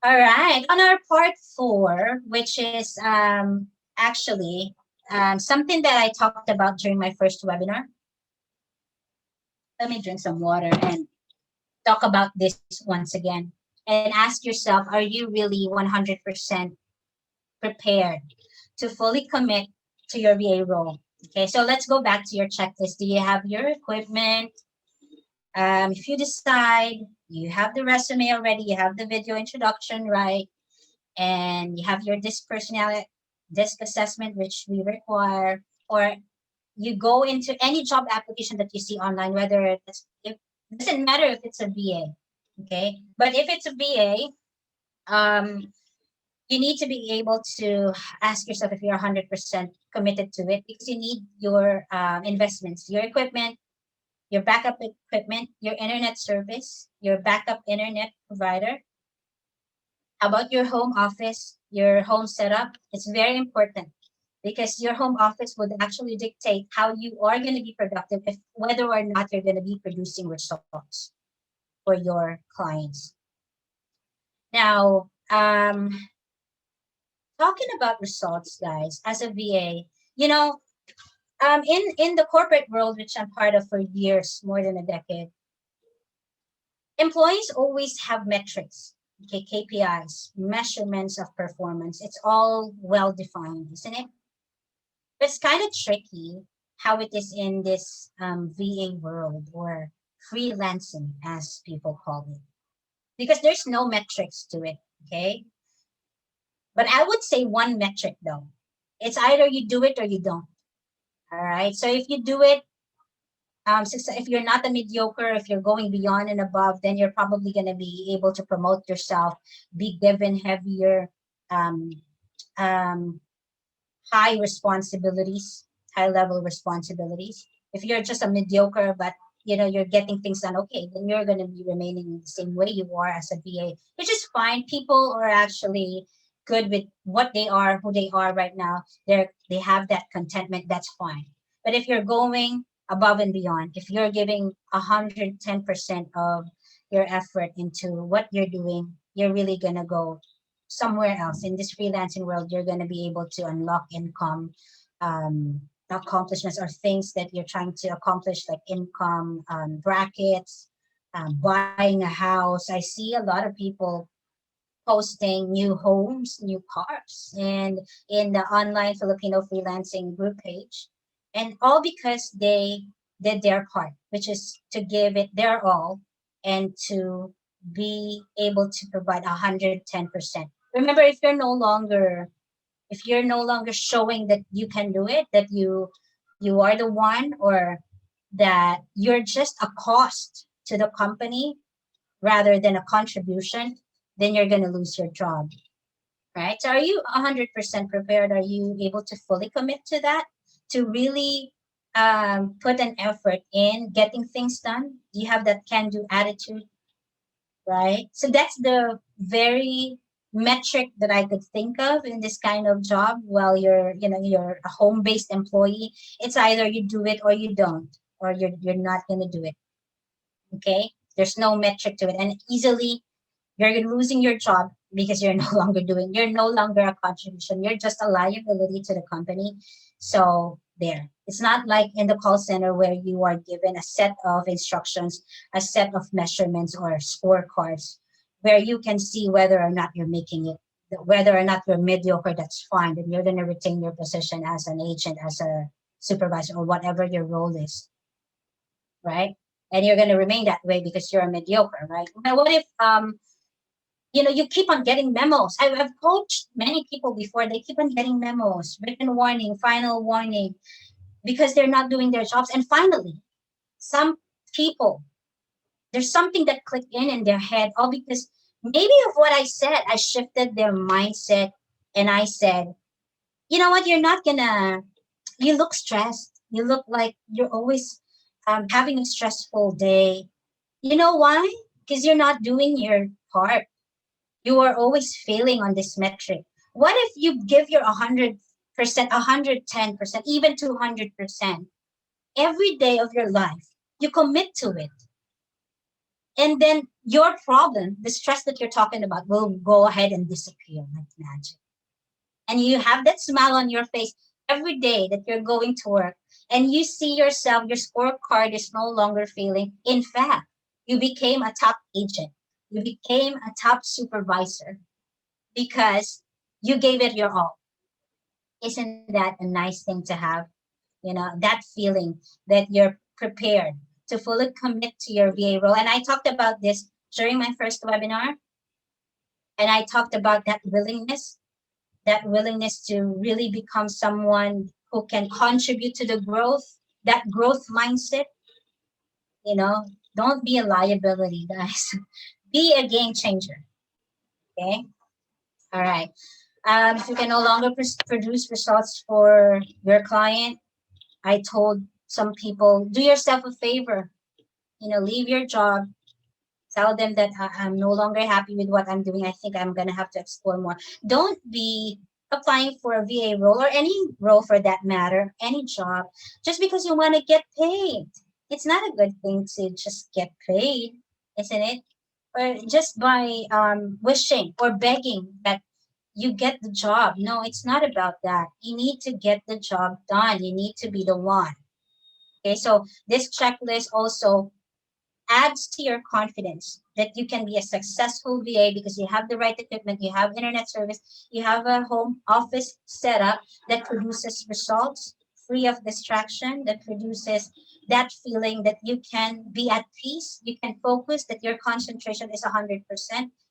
All right. On our part four, which is actually something that I talked about during my first webinar. Let me drink some water and talk about this once again. And ask yourself, are you really 100% prepared to fully commit to your VA role? Okay, so let's go back to your checklist. Do you have your equipment? If you decide you have the resume already, you have the video introduction right, and you have your disc assessment, which we require, or you go into any job application that you see online, whether it's if doesn't matter if it's a VA, okay? But if it's a VA, you need to be able to ask yourself if you're 100% committed to it because you need your investments, your equipment, your backup equipment, your internet service, your backup internet provider. How about your home office, your home setup? It's very important because your home office would actually dictate how you are going to be productive, if whether or not you're going to be producing results for your clients. Now, talking about results, guys, as a VA, you know, in the corporate world, which I'm part of for years, more than a decade, employees always have metrics, okay, KPIs, measurements of performance. It's all well defined, isn't it? But it's kind of tricky how it is in this VA world or freelancing, as people call it, because there's no metrics to it, okay? But I would say one metric though. It's either you do it or you don't. All right. So if you do it, if you're not a mediocre, if you're going beyond and above, then you're probably going to be able to promote yourself, be given heavier, um, um, high responsibilities, high level responsibilities. If you're just a mediocre, but you're getting things done okay, then you're going to be remaining the same way you are as a VA, which is fine. People are actually good with what they are, who they are right now. They have that contentment. That's fine. But if you're going above and beyond, if you're giving 110% of your effort into what you're doing, you're really gonna go somewhere else in this freelancing world. You're going to be able to unlock income, accomplishments, or things that you're trying to accomplish, like income brackets, buying a house. I see a lot of people posting new homes, new cars, and in the online Filipino freelancing group page, and all because they did their part, which is to give it their all and to be able to provide 110%. Remember, if you're no longer showing that you can do it, that you are the one, or that you're just a cost to the company rather than a contribution, then you're going to lose your job, right? So are you 100% prepared? Are you able to fully commit to that, to really put an effort in getting things done? Do you have that can do attitude, right? So that's the very metric that I could think of in this kind of job. While you're a home based employee, it's either you do it or you don't, or you're not going to do it. Okay, there's no metric to it, and easily you're losing your job because you're you're no longer a contribution. You're just a liability to the company. So there. It's not like in the call center where you are given a set of instructions, a set of measurements or scorecards where you can see whether or not you're making it, whether or not you're mediocre, that's fine. Then you're going to retain your position as an agent, as a supervisor, or whatever your role is, right? And you're going to remain that way because you're a mediocre, right? Now, what if you keep on getting memos. I've coached many people before. They keep on getting memos, written warning, final warning, because they're not doing their jobs. And finally, some people, there's something that clicked in their head, all because maybe of what I said. I shifted their mindset, and I said, you know what, you look stressed. You look like you're always having a stressful day. You know why? Because you're not doing your part. You are always failing on this metric. What if you give your 100%, 110%, even 200% every day of your life? You commit to it. And then your problem, the stress that you're talking about, will go ahead and disappear like magic. And you have that smile on your face every day that you're going to work, and you see yourself, your scorecard is no longer failing. In fact, you became a top agent, you became a top supervisor because you gave it your all. Isn't that a nice thing to have? That feeling that you're prepared to fully commit to your VA role. And I talked about this during my first webinar, and I talked about that willingness to really become someone who can contribute to the growth, that growth mindset. you know don't be a liability, guys. Be a game changer. Okay. All right. If you can no longer produce results for your client, I told some people, do yourself a favor, leave your job. Tell them that I'm no longer happy with what I'm doing. I think I'm going to have to explore more. Don't be applying for a VA role, or any role for that matter, any job, just because you want to get paid. It's not a good thing to just get paid, isn't it? Or just by wishing or begging that you get the job. No, it's not about that. You need to get the job done. You need to be the one. Okay, so this checklist also adds to your confidence that you can be a successful VA because you have the right equipment, you have internet service, you have a home office setup that produces results free of distraction, that produces that feeling that you can be at peace, you can focus, that your concentration is 100%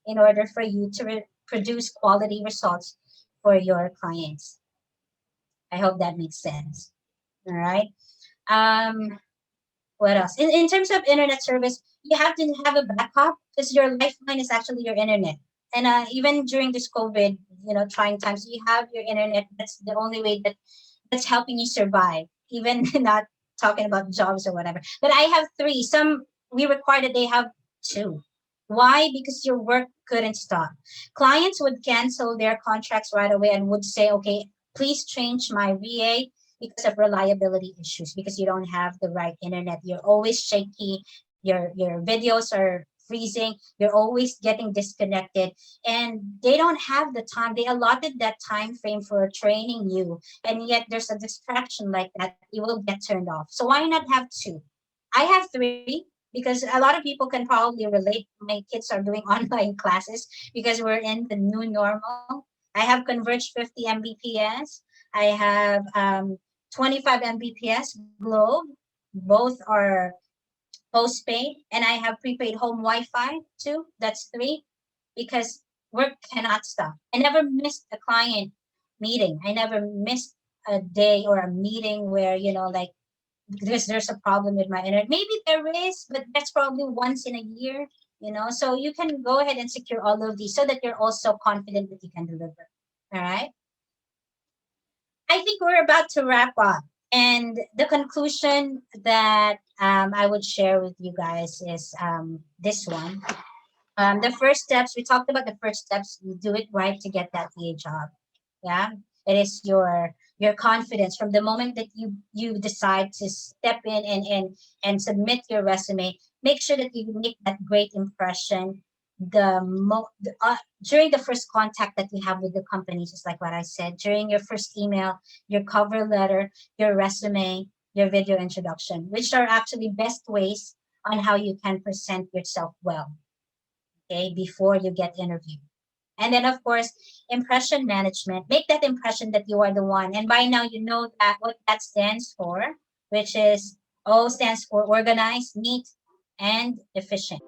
in order for you to produce quality results for your clients. I hope that makes sense. All right. Um, what else? In terms of internet service, you have to have a backup because your lifeline is actually your internet. And even during this COVID, trying times, you have your internet. That's the only way that's helping you survive. Even not talking about jobs or whatever. But I have three. Some we require that they have two. Why? Because your work couldn't stop. Clients would cancel their contracts right away and would say, okay, please change my VA because of reliability issues, because you don't have the right internet. You're always shaky. Your videos are freezing. You're always getting disconnected, and they don't have the time. They allotted that time frame for training you, and yet there's a distraction like that. You will get turned off. So why not have two? I have three because a lot of people can probably relate. My kids are doing online classes because we're in the new normal. I have Converge 50 Mbps. I have 25 Mbps Globe. Both are postpaid, and I have prepaid home Wi-Fi too. That's three because work cannot stop. I never missed a client meeting. I never missed a day or a meeting where like because there's a problem with my internet. Maybe there is, but that's probably once in a year. So you can go ahead and secure all of these so that you're also confident that you can deliver. All right. I think we're about to wrap up. And the conclusion that I would share with you guys is this one. The first steps, we talked about the first steps. You do it right to get that VA job. Yeah. It is your confidence from the moment that you decide to step in and submit your resume. Make sure that you make that great impression during the first contact that you have with the company, just like what I said, during your first email, your cover letter, your resume, your video introduction, which are actually best ways on how you can present yourself well, okay, before you get interviewed. And then, of course, impression management. Make that impression that you are the one. And by now, you know that what that stands for, which is O stands for organized, neat, and efficient.